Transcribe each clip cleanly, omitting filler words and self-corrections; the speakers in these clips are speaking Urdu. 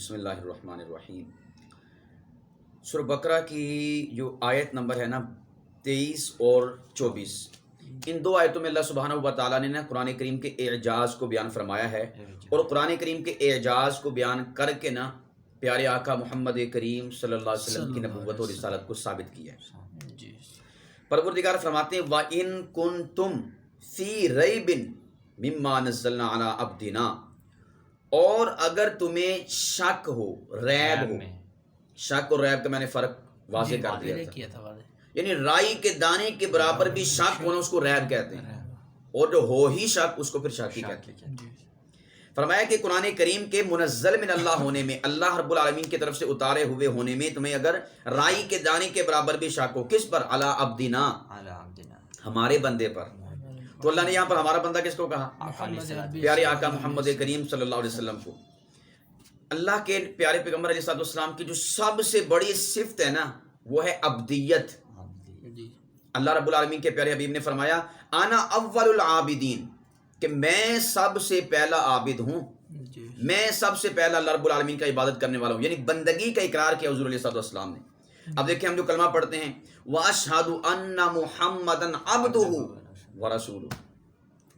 بسم اللہ الرحمن الرحیم۔ سورہ بقرہ کی جو آیت نمبر ہے نا 23 اور 24، ان دو آیتوں میں اللہ سبحانہ و تعالیٰ نے نا قرآن کریم کے اعجاز کو بیان فرمایا ہے، اور قرآن کریم کے اعجاز کو بیان کر کے نا پیارے آقا محمد کریم صلی اللہ علیہ وسلم کی نبوت اور رسالت کو ثابت کیا ہے۔ پروردگار فرماتے ہیں وَإِن كُنتُمْ فِي رَيْبٍ مِّمَّا نَزَّلْنَا عَلَىٰ عَبْدِنَا، اور اگر تمہیں شک ہو، ریب ہو، شک اور ریب کا میں نے فرق واضح کر دیا تھا، یعنی رائی کے دانے کے برابر بھی شک ہونا اس کو ریب کہتے ہیں، اور جو ہو ہی شک اس کو پھر شک ہی کہتے ہیں۔ فرمایا کہ قرآن کریم کے منزل من اللہ ہونے میں، اللہ رب العالمین کی طرف سے اتارے ہوئے ہونے میں تمہیں اگر رائی کے دانے کے برابر بھی شک ہو، کس پر؟ علی عبدنا، ہمارے بندے پر۔ تو اللہ نے یہاں پر ہمارا بندہ کس کو کہا؟ پیارے آقا محمد کریم صلی اللہ علیہ وسلم کو۔ اللہ کے پیارے پیغمبر علیہ السلام کی جو سب سے بڑی صفت ہے نا وہ ہے عبدیت۔ اللہ رب العالمین کے پیارے حبیب نے فرمایا انا اول العابدین، کہ میں سب سے پہلا عابد ہوں، میں سب سے پہلا اللہ رب العالمین کا عبادت کرنے والا ہوں، یعنی بندگی کا اقرار کیا حضور علیہ السلام نے۔ اب دیکھیں ہم جو کلمہ پڑھتے ہیں وَأَشْهَدُ أَنَّ مُحَمَّدًا عَبْدُهُ وَرَسُولُهُ،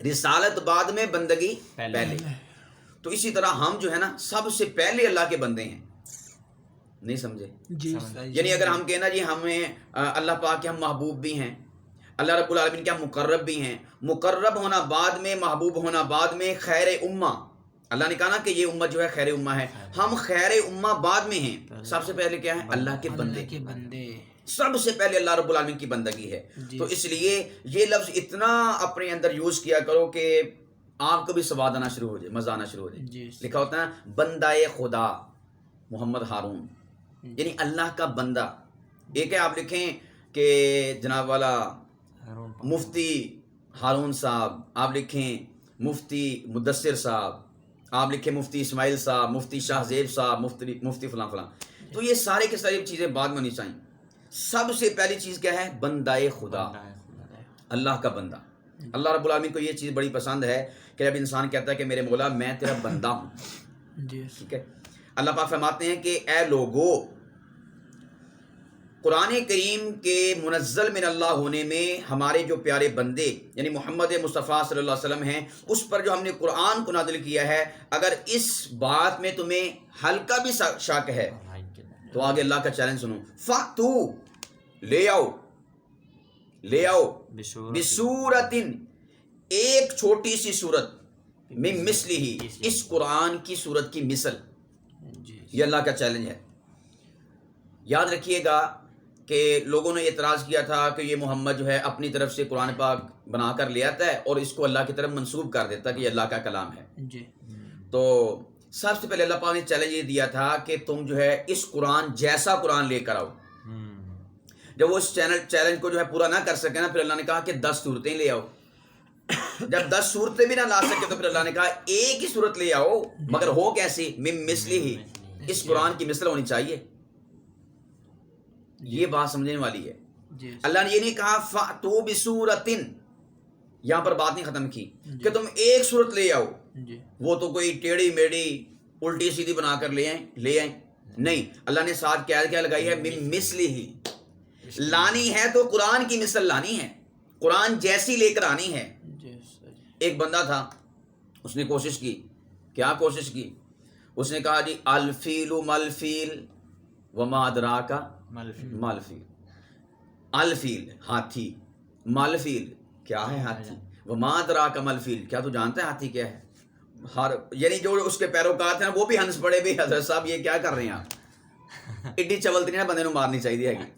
رسالت بعد میں، بندگی پہلے۔ تو اسی طرح ہم جو ہے نا سب سے پہلے اللہ کے بندے ہیں، نہیں سمجھے؟ یعنی اگر ہم کہنا جی ہمیں اللہ پاک کے ہم محبوب بھی ہیں، اللہ رب العالمین کے ہم مقرب بھی ہیں، مقرب ہونا بعد میں، محبوب ہونا بعد میں، خیر امہ، اللہ نے کہا نا کہ یہ امت جو ہے خیر امہ ہے، ہم خیر امہ بعد میں ہیں، سب سے پہلے کیا ہے؟ اللہ کے بندے، سب سے پہلے اللہ رب العالمین کی بندگی ہے۔ تو اس لیے یہ لفظ اتنا اپنے اندر یوز کیا کرو کہ آپ کو بھی سواد آنا شروع ہو جائے، مزہ آنا شروع ہو جائے۔ لکھا ہوتا ہے بندہ خدا محمد ہارون، یعنی اللہ کا بندہ۔ ایک ہے آپ لکھیں کہ جناب والا مفتی ہارون صاحب، آپ لکھیں مفتی مدثر صاحب، آپ لکھیں مفتی اسماعیل صاحب، مفتی شاہ زیب صاحب، مفتی فلاں فلاں۔ تو یہ سارے کے ساری چیزیں بعد میں ہونی چاہیے۔ سب سے پہلی چیز کیا ہے؟ بندہ خدا، اللہ کا بندہ۔ اللہ رب العالمین کو یہ چیز بڑی پسند ہے کہ جب انسان کہتا ہے کہ میرے مولا میں تیرا بندہ ہوں، ٹھیک ہے۔ اللہ پاک فرماتے ہیں کہ اے لوگو، قرآن کریم کے منزل من اللہ ہونے میں ہمارے جو پیارے بندے یعنی محمد مصطفیٰ صلی اللہ علیہ وسلم ہیں، اس پر جو ہم نے قرآن کو نازل کیا ہے، اگر اس بات میں تمہیں ہلکا بھی شک ہے تو آگے اللہ کا چیلنج سنو، فَأْتُوا، لے آؤ بِسُورَةٍ، ایک چھوٹی سی صورت، مِن مِثْلِهِ، اس قرآن کی صورت کی مثل۔ یہ اللہ کا چیلنج ہے۔ یاد رکھیے گا کہ لوگوں نے اعتراض کیا تھا کہ یہ محمد جو ہے اپنی طرف سے قرآن پاک بنا کر لے آتا ہے اور اس کو اللہ کی طرف منسوب کر دیتا ہے کہ یہ اللہ کا کلام ہے۔ تو سب سے پہلے اللہ پاک نے چیلنج یہ دیا تھا کہ تم جو ہے اس قرآن جیسا قرآن لے کر آؤ۔ جب وہ اس چیلنج کو جو ہے پورا نہ کر سکے نا، پھر اللہ نے کہا کہ 10 صورتیں لے آؤ۔ جب 10 صورتیں بھی نہ لا سکے تو پھر اللہ نے کہا ایک ہی صورت لے آؤ، مگر ہو کیسی؟ من مثلہ، اس قرآن کی مثل ہونی چاہیے۔ یہ بات سمجھنے والی ہے۔ اللہ نے یہ نہیں کہا فَأْتُوا بِسُورَةٍ، یہاں پر بات نہیں ختم کی کہ تم ایک صورت لے آؤ، وہ تو کوئی ٹیڑھی میڑھی الٹی سیدھی بنا کر لے آئیں، نہیں، اللہ نے ساتھ کیا لگائی ہے؟ من مثلہ، لانی ہے تو قرآن کی مثل لانی ہے، قرآن جیسی لے کر آنی ہے۔ ایک بندہ تھا، اس نے کوشش کی، کیا کوشش کی؟ اس نے کہا جی الفیل ملفیل وما ادراک ملفیل، الفیل ہاتھی، ملفیل کیا ہے؟ ہاتھی، وما ادراک ملفیل، کیا تو جانتا ہے ہاتھی کیا ہے؟ یعنی جو اس کے پیروکار تھے نا وہ بھی ہنس پڑے بھی، حضرت صاحب یہ کیا کر رہے ہیں آپ؟ ایڈی چولتی نہیں بندے نو مارنی چاہیے ہے،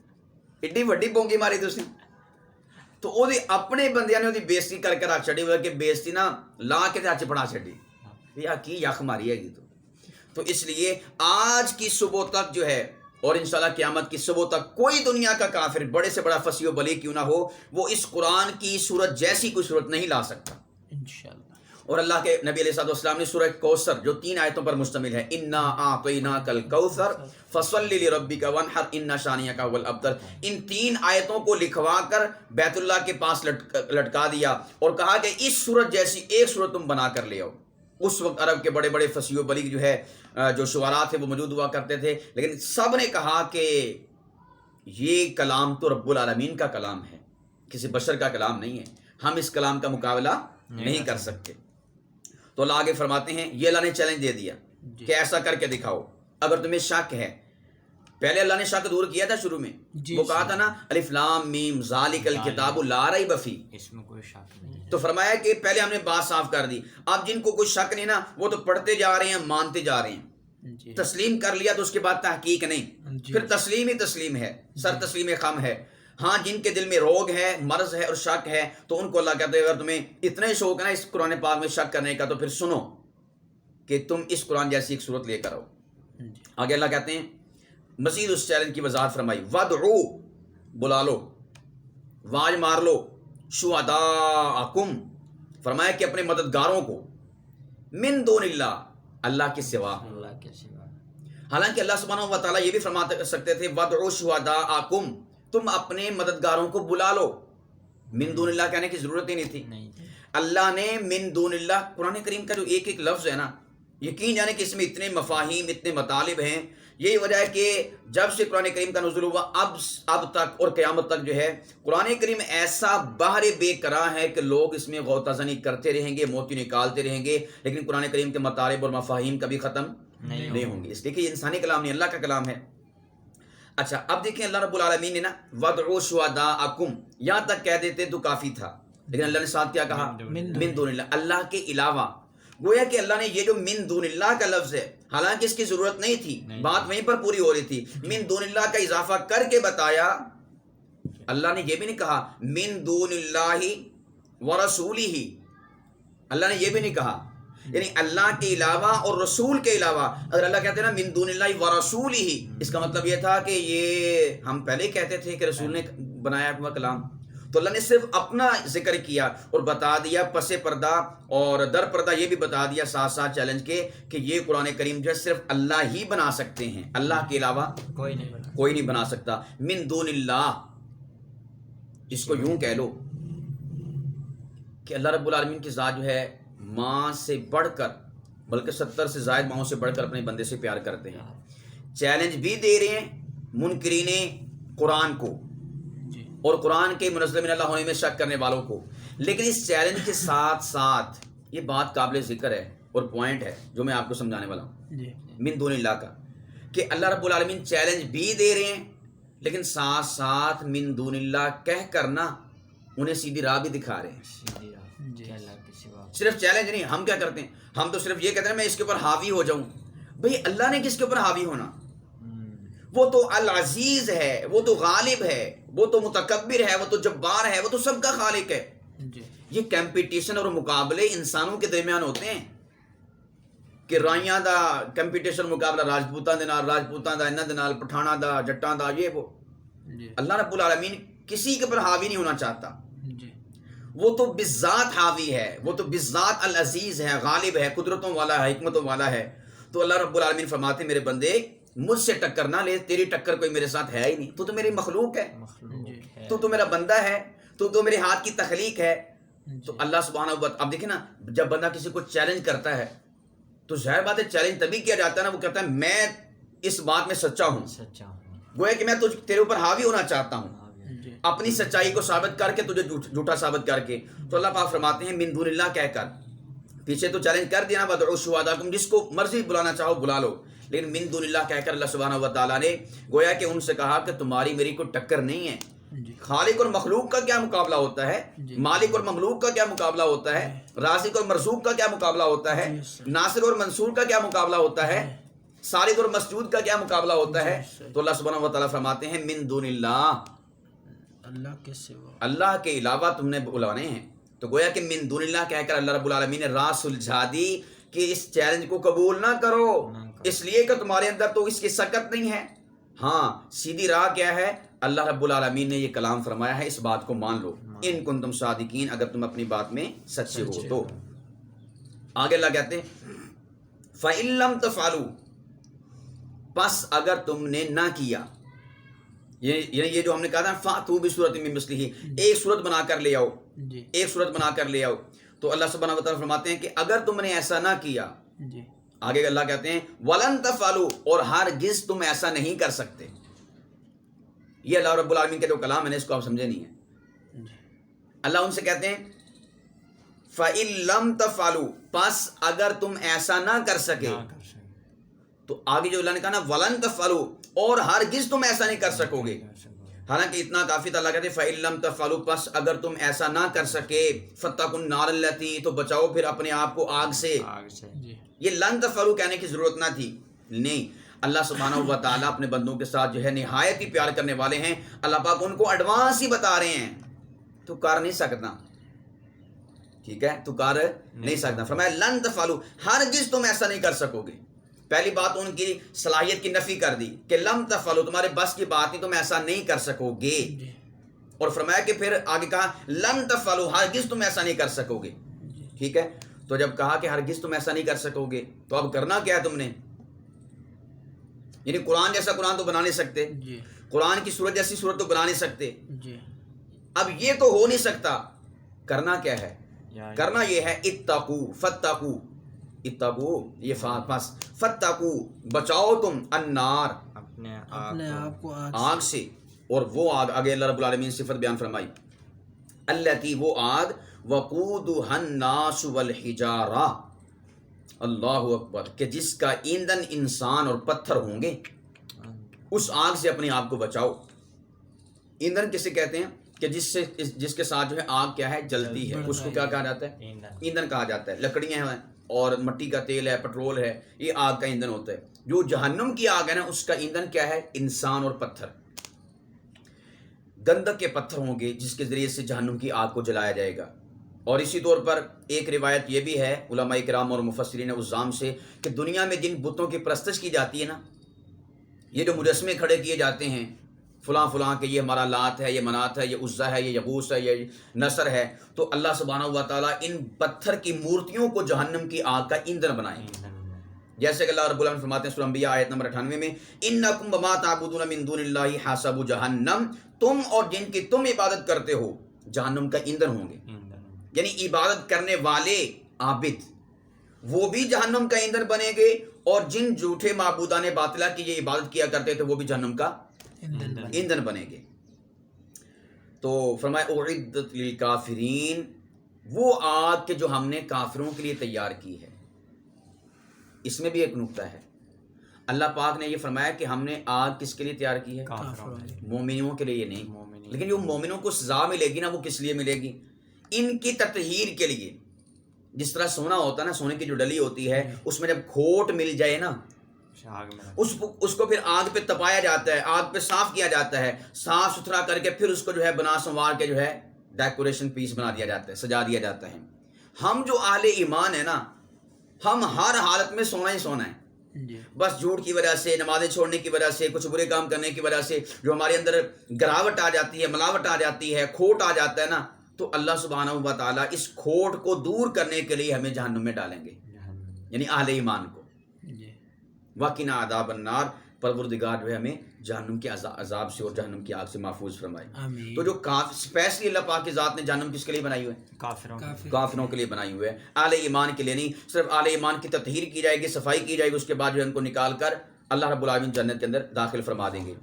ایڈی وڈی پونکی ماری تسی۔ تو وہ اپنے بندیاں نے وہ بےزتی کر کے رکھ چڑی، کہ بےزتی نا لا کے ہاتھ پڑا چڑی، یا کی یخ ماری ہے گی۔ تو اس لیے آج کی صبح تک جو ہے اور انشاءاللہ قیامت کی صبح تک کوئی دنیا کا کافر بڑے سے بڑا فصیح و بلیغ کیوں نہ ہو، وہ اس قرآن کی صورت جیسی کوئی صورت نہیں لا سکتا انشاءاللہ۔ اور اللہ کے نبی علیہ السلام نے سورہ کوثر جو 3 آیتوں پر مشتمل ہے، انا اعطیناک الکوثر فصل لربک وانحر ان شانئک هو الابتر، ان 3 آیتوں کو لکھوا کر بیت اللہ کے پاس لٹکا دیا اور کہا کہ اس صورت جیسی ایک صورت تم بنا کر لے آؤ۔ اس وقت عرب کے بڑے بڑے فصیح و بلیغ جو ہے جو شعراء تھے وہ موجود ہوا کرتے تھے، لیکن سب نے کہا کہ یہ کلام تو رب العالمین کا کلام ہے، کسی بشر کا کلام نہیں ہے، ہم اس کلام کا مقابلہ نہیں کر سکتے۔ تو اللہ آگے فرماتے ہیں، یہ اللہ نے چیلنج دے دیا کہ ایسا کر کے دکھاؤ اگر تمہیں شک ہے۔ پہلے اللہ نے شک دور کیا تھا شروع میں، وہ کہا تھا نا الف لام میم ذالک الکتاب لا ریب فیہ، اس میں کوئی شک نہیں۔ تو فرمایا کہ پہلے ہم نے بات صاف کر دی، اب جن کو کوئی شک نہیں نا وہ تو پڑھتے جا رہے ہیں، مانتے جا رہے ہیں، تسلیم کر لیا تو اس کے بعد تحقیق نہیں، پھر تسلیم ہی تسلیم ہے، سر تسلیم خم ہے۔ ہاں جن کے دل میں روگ ہے، مرض ہے اور شک ہے، تو ان کو اللہ کہتے ہیں اگر تمہیں اتنا ہی شوق ہے نا اس قرآن پاک میں شک کرنے کا تو پھر سنو کہ تم اس قرآن جیسی ایک صورت لے کر آؤ۔ آگے اللہ کہتے ہیں مزید اس چیلنج کی وضاحت فرمائی، وَادْعُوا بلا لو، واج مار لو، شہداءکم فرمایا کہ اپنے مددگاروں کو، من دون اللہ اللہ کے سوا، اللہ کے سوا۔ حالانکہ اللہ سبحانہ و تعالیٰ یہ بھی فرما سکتے تھے وَادْعُوا شہداءکم، تم اپنے مددگاروں کو بلا لو، من دون اللہ کہنے کی ضرورت ہی نہیں تھی۔ اللہ نے من دون اللہ، قرآن کریم کا جو ایک ایک لفظ ہے نا، یقین جانے کہ اس میں اتنے مفاہیم اتنے مطالب ہیں۔ یہی وجہ ہے کہ جب سے قرآن کریم کا نزول ہوا اب تک اور قیامت تک جو ہے قرآن کریم ایسا بحر بے قرار ہے کہ لوگ اس میں غوطہ زنی کرتے رہیں گے، موتی نکالتے رہیں گے، لیکن قرآن کریم کے مطالب اور مفاہیم کبھی ختم نہیں ہوں گے، اس لیے کہ یہ انسانی کلام نہیں، اللہ کا کلام ہے۔ اچھا اب دیکھیں اللہ رب العالمین نے نا وَادْعُوا شُهَدَاءَکُم یہاں تک کہہ دیتے تو کافی تھا، لیکن اللہ نے ساتھ کیا کہا، من دون اللہ، اللہ کے علاوہ۔ گویا کہ اللہ نے یہ جو من دون اللہ کا لفظ ہے، حالانکہ اس کی ضرورت نہیں تھی، بات وہیں پر پوری ہو رہی تھی، من دون اللہ کا اضافہ کر کے بتایا۔ اللہ نے یہ بھی نہیں کہا من دون اللہ ورسولہ، اللہ نے یہ بھی نہیں کہا، یعنی اللہ کے علاوہ اور رسول کے علاوہ۔ اگر اللہ کہتے ہیں نا من دون اللہ ورسولہ، اس کا مطلب یہ تھا کہ یہ ہم پہلے ہی کہتے تھے کہ رسول نے بنایا ہوا کلام، تو اللہ نے صرف اپنا ذکر کیا اور بتا دیا پس پردہ اور در پردہ، یہ بھی بتا دیا ساتھ ساتھ چیلنج کے کہ یہ قرآن کریم جو ہے صرف اللہ ہی بنا سکتے ہیں، اللہ کے علاوہ کوئی نہیں بنا سکتا۔ من دون اللہ، اس کو یوں کہہ لو کہ اللہ رب العالمین کی ذات جو ہے ماں سے بڑھ کر، بلکہ 70 سے زائد ماؤں سے بڑھ کر اپنے بندے سے پیار کرتے ہیں۔ چیلنج بھی دے رہے ہیں منکرین قرآن کو اور قرآن کے منزل من اللہ ہونے میں شک کرنے والوں کو، لیکن اس چیلنج کے ساتھ ساتھ یہ بات قابل ذکر ہے اور پوائنٹ ہے جو میں آپ کو سمجھانے والا ہوں من دون اللہ کا، کہ اللہ رب العالمین چیلنج بھی دے رہے ہیں لیکن ساتھ ساتھ من دون اللہ کہہ کر نا انہیں سیدھی راہ بھی دکھا رہے ہیں۔ صرف چیلنج نہیں، ہم کیا کرتے ہیں، ہم تو صرف یہ کہتے ہیں میں اس کے اوپر حاوی ہو جاؤں۔ بھئی اللہ نے کس کے اوپر حاوی ہونا؟ وہ تو العزیز ہے، وہ تو غالب ہے، وہ تو متکبر ہے، وہ تو جبار ہے، وہ تو سب کا خالق ہے۔ یہ کمپٹیشن اور مقابلے انسانوں کے درمیان ہوتے ہیں کہ رائیاں دا کمپٹیشن مقابلہ راجپوتاں دے نال، راجپوتاں دا انہاں دے نال، پٹھاناں دا جٹاں دا، یہ وہ۔ اللہ رب العالمین کسی کے اوپر حاوی نہیں ہونا چاہتا، وہ تو بذات حاوی ہے، وہ تو بذات العزیز ہے، غالب ہے، قدرتوں والا ہے، حکمتوں والا ہے۔ تو اللہ رب العالمین فرماتے میرے بندے مجھ سے ٹکر نہ لے، تیری ٹکر کوئی میرے ساتھ ہے ہی نہیں، تو میری مخلوق ہے، تو میرا بندہ ہے، تو میرے ہاتھ کی تخلیق ہے۔ تو اللہ سبحانہ و تعالیٰ، اب دیکھیں نا جب بندہ کسی کو چیلنج کرتا ہے تو ظاہر بات ہے چیلنج تبھی کیا جاتا ہے نا، وہ کہتا ہے میں اس بات میں سچا ہوں، گویا کہ میں تیرے اوپر حاوی ہونا چاہتا ہوں، اپنی سچائی کو ثابت کر کے تجھے جھوٹا ثابت کر کے۔ تو اللہ پاک فرماتے ہیں من دون اللہ کہہ کر، پیچھے تو چیلنج کر دیا نا وَادْعُوا شُهَدَاءَکُم، جس کو مرضی بلانا چاہو بلا لو، لیکن من دون اللہ کہہ کر اللہ سبحانہ و تعالیٰ نے گویا کہ ان سے کہا کہ تمہاری میری کوئی ٹکر نہیں ہے۔ خالق اور مخلوق کا کیا مقابلہ ہوتا ہے، مالک اور مملوک کا کیا مقابلہ ہوتا ہے، رازق اور مرزوق کا کیا مقابلہ ہوتا ہے، ناصر اور منصور کا کیا مقابلہ ہوتا ہے، ساجد اور مسجود کا کیا مقابلہ ہوتا ہے۔ تو اللہ سبحانہ و تعالیٰ فرماتے ہیں من دون اللہ، اللہ کے سوا، اللہ کے علاوہ تم نے بلانے ہیں۔ تو گویا کہ من دون اللہ کہہ کر اللہ رب العالمین نے راہ سلجھا دی کہ اس چیلنج کو قبول نہ کرو، اس لیے کہ تمہارے اندر تو اس کی سکت نہیں ہے۔ ہاں سیدھی راہ کیا ہے، اللہ رب العالمین نے یہ کلام فرمایا ہے، اس بات کو مان لو، ان کنتم صادقین، اگر تم اپنی بات میں سچے ہو تو۔ آگے اللہ کہتے ہیں فَإِن لَمْ تَفْعَلُوا، پس اگر تم نے نہ کیا، یہ جو ہم نے کہا تھا فَأْتُوا بِسُورَةٍ مِّن مِّثْلِهِ، ایک صورت بنا کر لے آؤ، ایک صورت بنا کر لے آؤ۔ تو اللہ سبحانہ و تعالیٰ فرماتے ہیں کہ اگر تم نے ایسا نہ کیا آگے اللہ کہتے ہیں ولن تفعلوا، اور ہرگز تم ایسا نہیں کر سکتے. یہ اللہ رب العالمین کے جو کلام ہے نا، اس کو آپ سمجھے نہیں ہے. اللہ ان سے کہتے ہیں فَإِن لَمْ تَفْعَلُوا، پس اگر تم ایسا نہ کر سکے. نہ کر سکے. تو آگے جو اللہ نے کہا نا وَلَن تَفْعَلُوا، اور ہرگز تم ایسا نہیں کر سکو گے. حالانکہ اتنا کافی تھا. اللہ کہتے ہیں فَإِن لَمْ تَفْعَلُوا، پس اگر تم ایسا نہ کر سکے فَاتَّقُوا النَّارَ الَّتِي، تو بچاؤ پھر اپنے آپ کو آگ سے. آگ سے. یہ لن تفعلوا کہنے کی ضرورت نہ تھی. نہیں، اللہ سبحانہ و تعالیٰ اپنے بندوں کے ساتھ جو ہے نہایت ہی پیار کرنے والے ہیں. اللہ پاک ان کو ایڈوانس ہی بتا رہے ہیں تو کر نہیں سکتا. ٹھیک ہے، تو کر نہیں سکتا. فرمایا لن تفعلوا، ہرگز تم ایسا نہیں کر سکو گے. پہلی بات ان کی صلاحیت کی نفی کر دی کہ لم تفعلوا، تمہارے بس کی بات نہیں، تم ایسا نہیں کر سکو گے. اور فرمایا کہ پھر آگے کہا لن تفعلوا، ہرگز تم ایسا نہیں کر سکو گے. ٹھیک ہے، تو جب کہا کہ ہرگز تم ایسا نہیں کر سکو گے تو اب کرنا کیا ہے تم نے؟ یعنی قرآن جیسا قرآن تو بنا نہیں سکتے، قرآن کی صورت جیسی صورت تو بنا نہیں سکتے. اب یہ تو ہو نہیں سکتا. کرنا کیا ہے؟ کرنا یہ ہے اتقوا فتقوا. اتقوا یہ پاس، فتقوا بچاؤ تم، النار اپنے آپ کو آگ سے. اور وہ آگ، آگے اللہ رب العالمین صفت بیان فرمائی، التی وہ آگ، وقودها الناس والحجارہ، اللہ اکبر، کہ جس کا ایندھن انسان اور پتھر ہوں گے. اس آگ سے اپنے آپ کو بچاؤ. ایندھن کسے کہتے ہیں؟ کہ جس کے ساتھ جو ہے آگ کیا ہے، جلتی ہے، اس کو کیا کہا جاتا ہے؟ ایندھن کہا جاتا ہے. لکڑیاں ہیں اور مٹی کا تیل ہے، پٹرول ہے، یہ آگ کا ایندھن ہوتا ہے. جو جہنم کی آگ ہے نا، اس کا ایندھن کیا ہے؟ انسان اور پتھر. گندک کے پتھر ہوں گے جس کے ذریعے سے جہنم کی آگ کو جلایا جائے گا. اور اسی طور پر ایک روایت یہ بھی ہے علماء کرام اور مفسرین عظام سے کہ دنیا میں جن بتوں کی پرستش کی جاتی ہے نا، یہ جو مجسمے کھڑے کیے جاتے ہیں فلاں فلاں کہ یہ ہمارا لات ہے، یہ منات ہے، یہ عزا ہے، یہ یغوث ہے، یہ نصر ہے، تو اللہ سبحانہ و تعالیٰ ان پتھر کی مورتیوں کو جہنم کی آگ کا ایندھن بنائیں گے. جیسے کہ اللہ رب العالمین فرماتے ہیں سورہ انبیاء آیت نمبر 98 میں، انکم وما تعبدون من دون اللہ حسب جہنم، تم اور جن کی تم عبادت کرتے ہو جہنم کا ایندھن ہوں گے. یعنی عبادت کرنے والے عابد وہ بھی جہنم کا ایندھن بنیں گے، اور جن جھوٹے معبودان باطلہ کی یہ عبادت کیا کرتے تھے وہ بھی جہنم کا ایندھن بنیں گے. تو فرمایا اعدت للکافرین، وہ آگ کہ جو ہم نے کافروں کے لیے تیار کی ہے. اس میں بھی ایک نکتہ ہے، اللہ پاک نے یہ فرمایا کہ ہم نے آگ کس کے لیے تیار کی ہے؟ مومنوں کے لیے نہیں. لیکن جو مومنوں کو سزا ملے گی نا، وہ کس لیے ملے گی؟ ان کی تطہیر کے لیے. جس طرح سونا ہوتا ہے نا، سونے کی جو ڈلی ہوتی ہے، اس میں جب کھوٹ مل جائے نا، اس کو پھر آگ پہ تپایا جاتا ہے، آگ پہ صاف کیا جاتا ہے، صاف ستھرا کر کے پھر اس کو جو ہے بنا سنوار کے جو ہے ڈیکوریشن پیس بنا دیا جاتا ہے، سجا دیا جاتا ہے. ہم جو اہل ایمان ہے نا، ہم ہر حالت میں سونا ہی سونا ہے. بس جھوٹ کی وجہ سے، نمازیں چھوڑنے کی وجہ سے، کچھ برے کام کرنے کی وجہ سے جو ہمارے اندر گراوٹ آ جاتی ہے، ملاوٹ آ جاتی ہے، کھوٹ آ جاتا ہے نا، تو اللہ سبحانہ و تعالیٰ اس کھوٹ کو دور کرنے کے لیے ہمیں جہنم میں ڈالیں گے، یعنی اہل ایمان کو. وَقِنَا عَذَابَ النَّارِ، پروردگار جو ہے ہمیں جہنم کے عذاب سے اور جہنم کی آگ سے محفوظ فرمائے. تو جو اسپیشلی اللہ پاک کی ذات نے جہنم کس کے لیے بنائی ہوئی ہے؟ کافروں کے لیے بنائی ہوئی ہے، اہل ایمان کے لیے نہیں. صرف اہل ایمان کی تطہیر کی جائے گی، صفائی کی جائے گی، اس کے بعد جو ہے ان کو نکال کر اللہ رب العالمین جنت کے اندر داخل فرما دیں گے.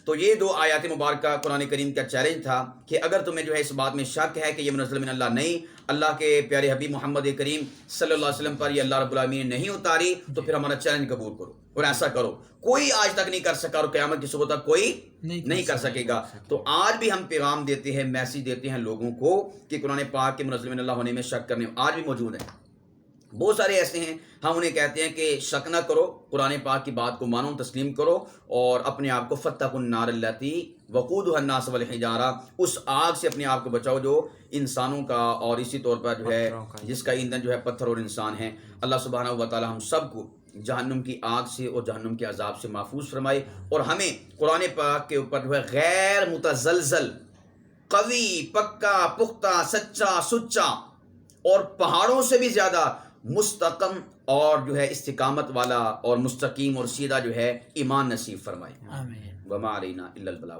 تو یہ دو آیات مبارکہ قرآن کریم کا چیلنج تھا کہ اگر تمہیں جو ہے اس بات میں شک ہے کہ یہ منزل من اللہ نہیں، اللہ کے پیارے حبیب محمد کریم صلی اللہ علیہ وسلم پر یہ اللہ رب العالمین نے نہیں اتاری، تو پھر ہمارا چیلنج قبول کرو اور ایسا کرو. کوئی آج تک نہیں کر سکا اور قیامت کی صبح تک کوئی نہیں کر سکے گا. تو آج بھی ہم پیغام دیتے ہیں، میسیج دیتے ہیں لوگوں کو کہ قرآن پاک کے منزل من اللہ ہونے میں شک کرنے آج بھی موجود ہیں. بہت سارے ایسے ہیں، ہم انہیں کہتے ہیں کہ شک نہ کرو، قرآن پاک کی بات کو مانو، تسلیم کرو، اور اپنے آپ کو فاتقوا النار التی وقودها الناس والحجارہ، اس آگ سے اپنے آپ کو بچاؤ جو انسانوں کا اور اسی طور پر جو ہے جس کا ایندھن جو ہے پتھر اور انسان ہیں. اللہ سبحانہ و تعالی ہم سب کو جہنم کی آگ سے اور جہنم کے عذاب سے محفوظ فرمائے، اور ہمیں قرآن پاک کے اوپر جو ہے غیر متزلزل، قوی، پکا، پختہ، سچا، سچا اور پہاڑوں سے بھی زیادہ مستقم اور جو ہے استقامت والا اور مستقیم اور سیدھا جو ہے ایمان نصیب فرمائے. آمین. وما علینا الا البلاغ.